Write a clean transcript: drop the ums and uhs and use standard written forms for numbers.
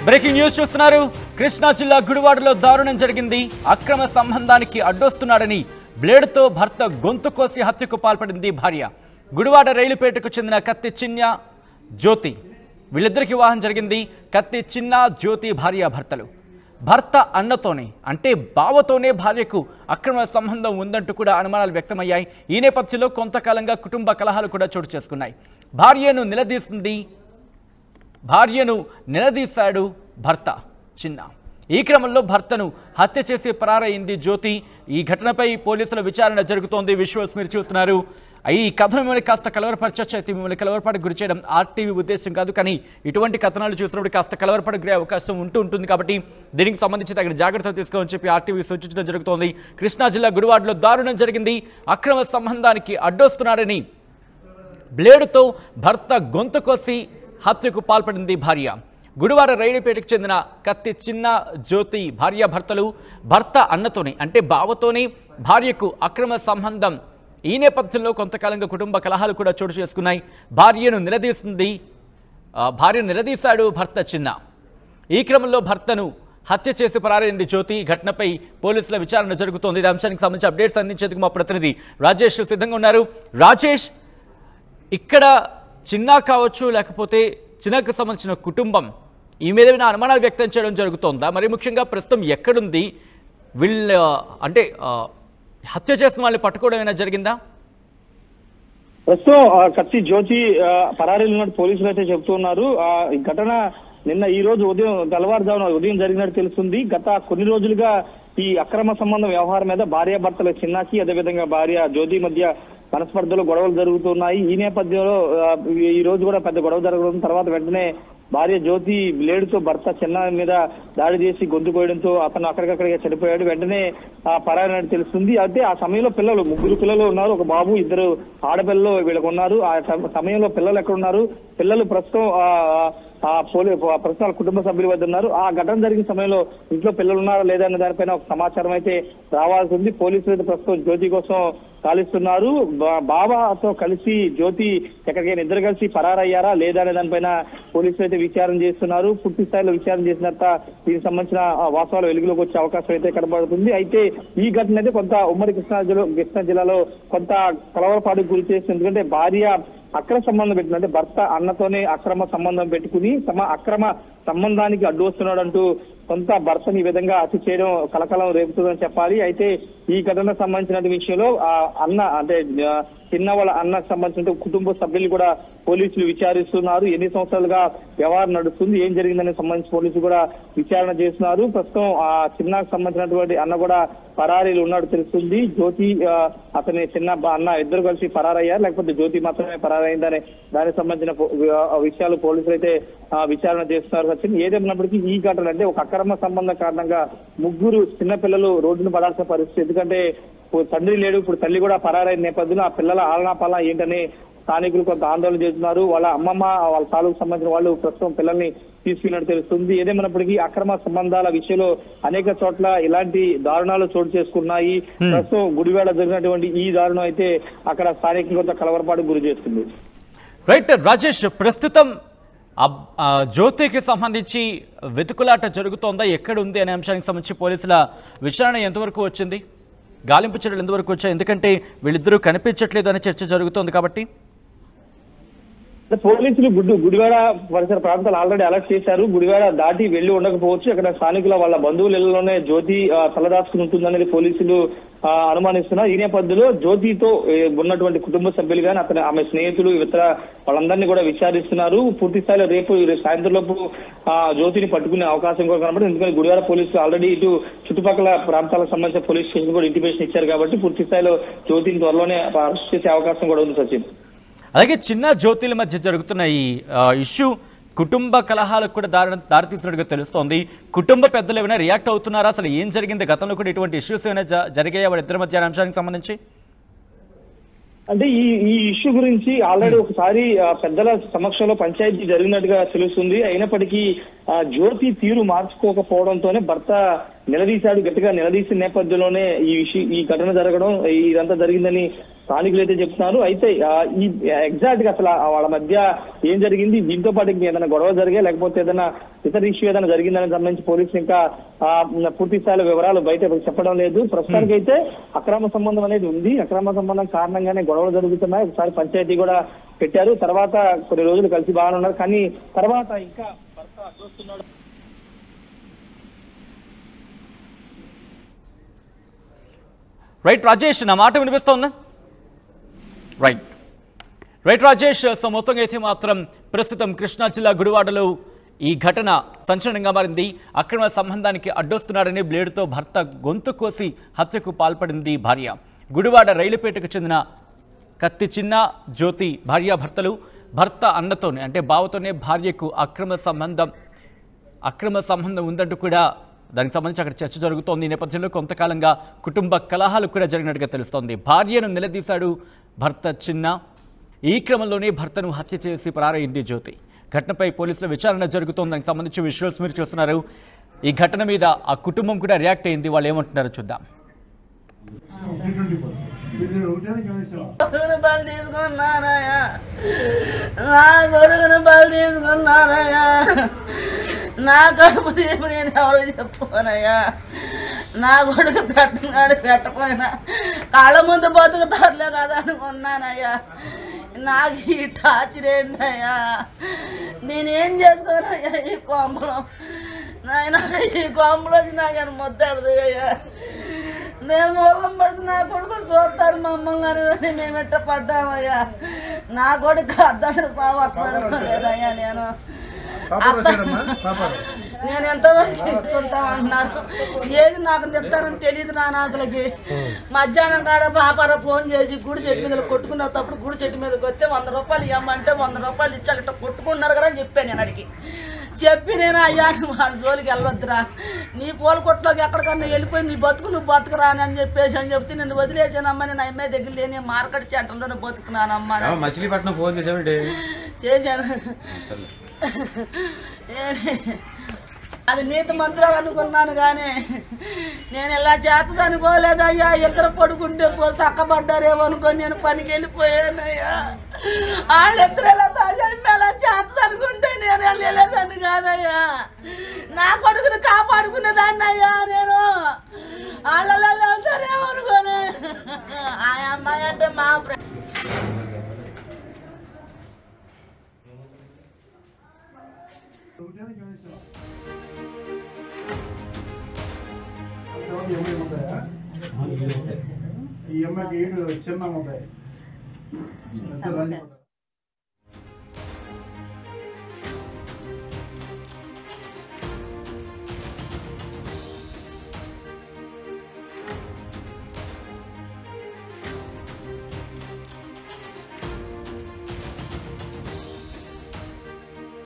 Breaking news చూస్తున్నారు. కృష్ణా జిల్లా గుడివాడలో దారుణం జరిగింది. అక్రమ సంబంధానికి అడ్డొస్తున్నాడని బ్లేడ్తో భర్త గొంతు కోసి హత్యకు పాల్పడింది భార్య. గుడివాడ రైలుపేటకు చెందిన కత్తి చిన్న జ్యోతి, వీళ్ళిద్దరికి వివాహం జరిగింది. కత్తి చిన్న జ్యోతి భార్యాభర్తలు. భర్త అన్నతోనే అంటే బావతోనే భార్యకు అక్రమ సంబంధం ఉందంటూ కూడా అనుమానాలు వ్యక్తమయ్యాయి. ఈ నేపథ్యంలో కొంతకాలంగా కుటుంబ కలహాలు కూడా చోటు చేసుకున్నాయి. భార్యను నిలదీశాడు భర్త చిన్న. ఈ క్రమంలో భర్తను హత్య చేసి పరారైంది జ్యోతి. ఈ ఘటనపై పోలీసుల విచారణ జరుగుతోంది. విజువల్స్ మీరు చూస్తున్నారు. ఈ కథ మిమ్మల్ని కాస్త కలవరపరచొచ్చు. అయితే మిమ్మల్ని కలవరపాటుకు గురి చేయడం ఆర్టీవీ ఉద్దేశం కాదు, కానీ ఇటువంటి కథనాలు చూసినప్పుడు కాస్త కలవరపాటుకు గురే అవకాశం ఉంటుంది. కాబట్టి దీనికి సంబంధించి తగిన జాగ్రత్తలు తీసుకోవాలని చెప్పి ఆర్టీవీ సూచించడం జరుగుతోంది. కృష్ణా జిల్లా గుడివాడలో దారుణం జరిగింది. అక్రమ సంబంధానికి అడ్డొస్తున్నాడని బ్లేడుతో భర్త గొంతు కోసి హత్యకు పాల్పడింది భార్య. గుడివాడ రైలుపేటకు చెందిన కత్తి చిన్న జ్యోతి భార్యాభర్తలు. భర్త అన్నతోనే అంటే బావతోనే భార్యకు అక్రమ సంబంధం. ఈ నేపథ్యంలో కొంతకాలంగా కుటుంబ కలహాలు కూడా చోటు చేసుకున్నాయి. భార్యను నిలదీశాడు భర్త చిన్న. ఈ క్రమంలో భర్తను హత్య చేసి పరారైంది జ్యోతి. ఘటనపై పోలీసుల విచారణ జరుగుతోంది. ఈ అంశానికి సంబంధించి అప్డేట్స్ అందించేందుకు మా ప్రతినిధి రాజేష్ సిద్ధంగా ఉన్నారు. రాజేష్, ఇక్కడ చిన్న కావచ్చు లేకపోతే చిన్నకు సంబంధించిన కుటుంబం ఈ మీద అనుమానాలు వ్యక్తం చేయడం జరుగుతోందా? మరి ముఖ్యంగా ప్రస్తుతం ఎక్కడుంది? అంటే హత్య చేసిన వాళ్ళని పట్టుకోవడం ఏమైనా జరిగిందా? ప్రస్తుతం కత్తి జ్యోతి పరారీలో ఉన్నట్టు పోలీసులు అయితే చెబుతున్నారు. ఈ ఘటన ఈ రోజు తెల్లవారుజామున ఉదయం జరిగినట్టు తెలుస్తుంది. గత కొన్ని రోజులుగా ఈ అక్రమ సంబంధం వ్యవహారం మీద భార్యాభర్తల చిన్నాకి అదేవిధంగా భార్య జ్యోతి మధ్య మనస్పర్ధలు గొడవలు జరుగుతున్నాయి. ఈ నేపథ్యంలో ఈ రోజు కూడా పెద్ద గొడవ జరగడం తర్వాత వెంటనే భార్య జ్యోతి బ్లేడుతో భర్త చిన్న మీద దాడి చేసి గొంతు కోయడంతో అతను అక్కడికక్కడిగా చనిపోయాడు. వెంటనే పరారైనట్టు తెలుస్తుంది. అయితే ఆ సమయంలో ముగ్గురు పిల్లలు ఉన్నారు. ఒక బాబు, 2 ఆడపిల్లలు వీళ్ళకు ఉన్నారు. ఆ సమయంలో పిల్లలు ఎక్కడ ఉన్నారు? పిల్లలు ప్రస్తుతం ప్రస్తుతం కుటుంబ సభ్యుల వద్ద ఉన్నారు. ఆ ఘటన జరిగిన సమయంలో ఇంట్లో పిల్లలు ఉన్నారా లేదా అనే దానిపైన ఒక సమాచారం అయితే రావాల్సి ఉంది. పోలీసులు అయితే ప్రస్తుతం జ్యోతి కోసం కాలిస్తున్నారు. బాబాతో కలిసి జ్యోతి ఎక్కడికైనా ఇద్దరు కలిసి పరారయ్యారా లేదా అనే దానిపైన పోలీసులు అయితే విచారణ చేస్తున్నారు. పూర్తి స్థాయిలో విచారణ చేసిన తర్వాత దీనికి సంబంధించిన వాస్తవాలు వెలుగులోకి వచ్చే అవకాశం అయితే కనబడుతుంది. అయితే ఈ ఘటన అయితే కొంత ఉమ్మడి కృష్ణా జిల్లాలో కొంత కలవరపాటుకు గురి చేస్తుంది. ఎందుకంటే భార్య అక్రమ సంబంధం పెట్టింది, అంటే భర్త అన్నతోనే అక్రమ సంబంధం పెట్టుకుని అక్రమ సంబంధానికి అడ్డు వస్తున్నాడంటూ కొంత భర్తని ఈ విధంగా హత్య చేయడం కలకలం రేపుతుందని చెప్పాలి. అయితే ఈ ఘటనకు సంబంధించిన విషయంలో అన్న అంటే చిన్న వాళ్ళ అన్నకు సంబంధించిన కుటుంబ సభ్యులు కూడా పోలీసులు విచారిస్తున్నారు. ఎన్ని సంవత్సరాలుగా వ్యవహారం నడుస్తుంది, ఏం జరిగిందని సంబంధించి పోలీసులు కూడా విచారణ చేస్తున్నారు. ప్రస్తుతం ఆ చిన్నకు సంబంధించినటువంటి అన్న కూడా పరారీలు ఉన్నట్టు తెలుస్తుంది. జ్యోతి అతని చిన్న అన్న ఇద్దరు కలిసి పరారయ్యారు లేకపోతే జ్యోతి మాత్రమే పరారైందనే దానికి సంబంధించిన విషయాలు పోలీసులు అయితే విచారణ చేస్తున్నారు. ఏదేమైనప్పటికీ ఈ ఘటన అంటే ఒక అక్రమ సంబంధం కారణంగా ముగ్గురు చిన్నపిల్లలు రోడ్డును పడాల్సిన పరిస్థితి. ఎందుకంటే తండ్రి లేడు, ఇప్పుడు తల్లి కూడా పరారైన నేపథ్యంలో ఆ పిల్లల ఆలనాపాలన ఏంటని స్థానికులు కొంత ఆందోళన చేస్తున్నారు. వాళ్ళ అమ్మమ్మ వాళ్ళ తాలూకు సంబంధించిన వాళ్ళు ప్రస్తుతం పిల్లల్ని తీసుకున్నట్టు తెలుస్తుంది. ఏదేమైనప్పటికీ అక్రమ సంబంధాల విషయంలో అనేక చోట్ల ఇలాంటి దారుణాలు చోటు చేసుకున్నాయి. ప్రస్తుతం గుడివాడ జరిగినటువంటి ఈ దారుణం అయితే అక్కడ స్థానికులు కొంత కలవరపాటుకు గురి చేస్తుంది. రైట్ రాజేష్, ప్రస్తుతం జ్యోతికి సంబంధించి వెతుకులాట జరుగుతోందా, ఎక్కడ ఉంది అనే అంశానికి సంబంధించి పోలీసుల విచారణ ఎంతవరకు వచ్చింది? గాలింపు చర్యలు ఎంతవరకు వచ్చాయి? ఎందుకంటే వీళ్ళిద్దరూ కనిపించట్లేదు అనే చర్చ జరుగుతోంది కాబట్టి పోలీసులు గుడివాడ పరిసర ప్రాంతాలు ఆల్రెడీ అలర్ట్ చేశారు. గుడివాడ దాటి వెళ్లి ఉండకపోవచ్చు. అక్కడ స్థానికుల వాళ్ళ బంధువుల ఇళ్లలోనే జ్యోతి తలదాచుకుని ఉంటుందనేది పోలీసులు అనుమానిస్తున్నారు. ఈ నేపథ్యంలో జ్యోతితో ఉన్నటువంటి కుటుంబ సభ్యులు కానీ ఆమె స్నేహితులు ఇతర వాళ్ళందరినీ కూడా విచారిస్తున్నారు. పూర్తి స్థాయిలో రేపు సాయంత్రంలోపు జ్యోతిని పట్టుకునే అవకాశం కూడా కనబడుతుంది. ఎందుకంటే గుడివాడ పోలీసులు ఆల్రెడీ ఇటు చుట్టుపక్కల ప్రాంతాలకు సంబంధించిన పోలీస్ స్టేషన్ కూడా ఇంటిమేషన్ ఇచ్చారు కాబట్టి పూర్తి స్థాయిలో జ్యోతిని త్వరలోనే అరెస్ట్ చేసే అవకాశం కూడా ఉంది. సచిన్, అలాగే చిన్న జ్యోతిల మధ్య జరుగుతున్న ఈ ఇష్యూ కుటుంబ కలహాలకు కూడా దారితీసినట్టుగా తెలుస్తోంది. కుటుంబ పెద్దలు ఏమైనా రియాక్ట్ అవుతున్నారా? అసలు ఏం జరిగింది? గతంలో కూడా ఇటువంటి ఇష్యూస్ ఏమైనా జరిగాయా వాళ్ళిద్దరి మధ్య అంశానికి సంబంధించి? అంటే ఈ ఇష్యూ గురించి ఆల్రెడీ ఒకసారి పెద్దల సమక్షంలో పంచాయతీ జరిగినట్టుగా తెలుస్తుంది. అయినప్పటికీ జ్యోతి తీరు మార్చుకోకపోవడంతోనే భర్త నిలదీశాడు. గట్టిగా నిలదీసిన నేపథ్యంలోనే ఈ ఘటన జరగడం, ఇదంతా జరిగిందని స్థానికులు అయితే చెప్తున్నారు. అయితే ఈ ఎగ్జాక్ట్ గా అసలు వాళ్ళ మధ్య ఏం జరిగింది, దీంతో పాటు ఏదైనా గొడవ జరిగా లేకపోతే ఏదైనా ఇతర ఇష్యూ ఏదైనా జరిగిందని సంబంధించి పోలీసులు ఇంకా పూర్తి స్థాయిలో వివరాలు బయట చెప్పడం లేదు. ప్రస్తుతానికి అయితే అక్రమ సంబంధం అనేది ఉంది. అక్రమ సంబంధం కారణంగానే గొడవలు జరుగుతున్నాయి. ఒకసారి పంచాయతీ కూడా పెట్టారు. తర్వాత కొన్ని రోజులు కలిసి బాగానే ఉన్నారు. కానీ తర్వాత ఇంకా భర్త అడ్డొస్తున్నాడు. రైట్ రాజేష్, నా మాట వినిపిస్తోందా? రైట్ రాజేష్, సో మొత్తంగా అయితే మాత్రం ప్రస్తుతం కృష్ణా జిల్లా గుడివాడలో ఈ ఘటన సంచలనంగా మారింది. అక్రమ సంబంధానికి అడ్డొస్తున్నాడని బ్లేడుతో భర్త గొంతు కోసి హత్యకు పాల్పడింది భార్య. గుడివాడ రైలుపేటకు చెందిన కత్తి చిన్న, జ్యోతి భార్యాభర్తలు. భర్త అన్నతోనే అంటే బావతోనే భార్యకు అక్రమ సంబంధం ఉందంటూ కూడా దానికి సంబంధించి అక్కడ చర్చ జరుగుతోంది. ఈ నేపథ్యంలో కొంతకాలంగా కుటుంబ కలహాలు కూడా జరిగినట్టుగా తెలుస్తోంది. భార్యను నిలదీశాడు భర్త చిన్న. ఈ క్రమంలోనే భర్తను హత్య చేసి పరారైంది జ్యోతి. ఘటనపై పోలీసుల విచారణ జరుగుతోంది. దానికి సంబంధించి విజువల్స్ మీరు చూస్తున్నారు. ఈ ఘటన మీద ఆ కుటుంబం కూడా రియాక్ట్ అయింది. వాళ్ళు ఏమంటున్నారో చూద్దాం. నా కడుపు తీపి నేను ఎవరు చెప్పుకోనయ్యా. నా కొడుకు పెట్టపోయినా కాళ్ళ ముందు బతుకుతారులే కదా అనుకున్నానయ్యా. నాకు ఈ టార్చర్ ఏంటయ్యా, నేనేం చేసుకోనయ్యా ఈ కోంబలో. నాయన ఈ కోంబలో వచ్చి నాకు ముద్దాడుదు అయ్యా. నేను మూలం పడితే నా కొడుకులు చూస్తాడు మమ్మల్ని అని మేము ఎట్ట పడ్డామయ్యా. నా కొడుకు అర్థం సావట్లేదయ్యా. నేను ఎంతవరకు తీసుకుంటామన్నారు. ఏది నాకు చెప్తారని తెలియదు నా నాథలకి. మధ్యాహ్నం కాడ పాపార ఫోన్ చేసి గుడి చెట్టు మీద కొట్టుకునేటప్పుడు గుడి చెట్టు మీదకి వస్తే 100 రూపాయలు ఇవ్వమంటే 100 రూపాయలు ఇచ్చాలి. ఇట్లా కొట్టుకున్నారు కదా అని చెప్పాను నేను అడిగి. చెప్పి నేను అయ్యా వాళ్ళ జోలికి వెళ్ళొద్దురా, నీ పూల కొట్టులోకి ఎక్కడికన్నా వెళ్ళిపోయి నీ బతుకు నువ్వు బతుకురా అని చెప్తే నేను వదిలేసానమ్మా. నేను అమ్మాయి దగ్గర లేని మార్కెట్ సెంటర్లోనే బతుకున్నానమ్మా. మచిలీపట్నం ఫోన్ చేశాను. అది నీతి మంత్రాలు అనుకున్నాను కానీ నేను ఇలా చేస్తుంది అనుకోలేదయ్యా. ఇద్దరు పడుకుంటే చక్కబడ్డారేమో అనుకొని నేను పనికి వెళ్ళిపోయానయ్యా. వాళ్ళిద్దరు ఎలా ఎలా చేస్తుంది అనుకుంటే నేను వెళ్ళలేదని కాదయ్యా. నా కొడుకుని కాపాడుకునేదాన్ని అయ్యా నేను. వాళ్ళలో వెళ్తారేమో అనుకోని ఆ అమ్మాయి అంటే మా ఈ అమ్మాయికి 7 చిన్న ఉంటాయి.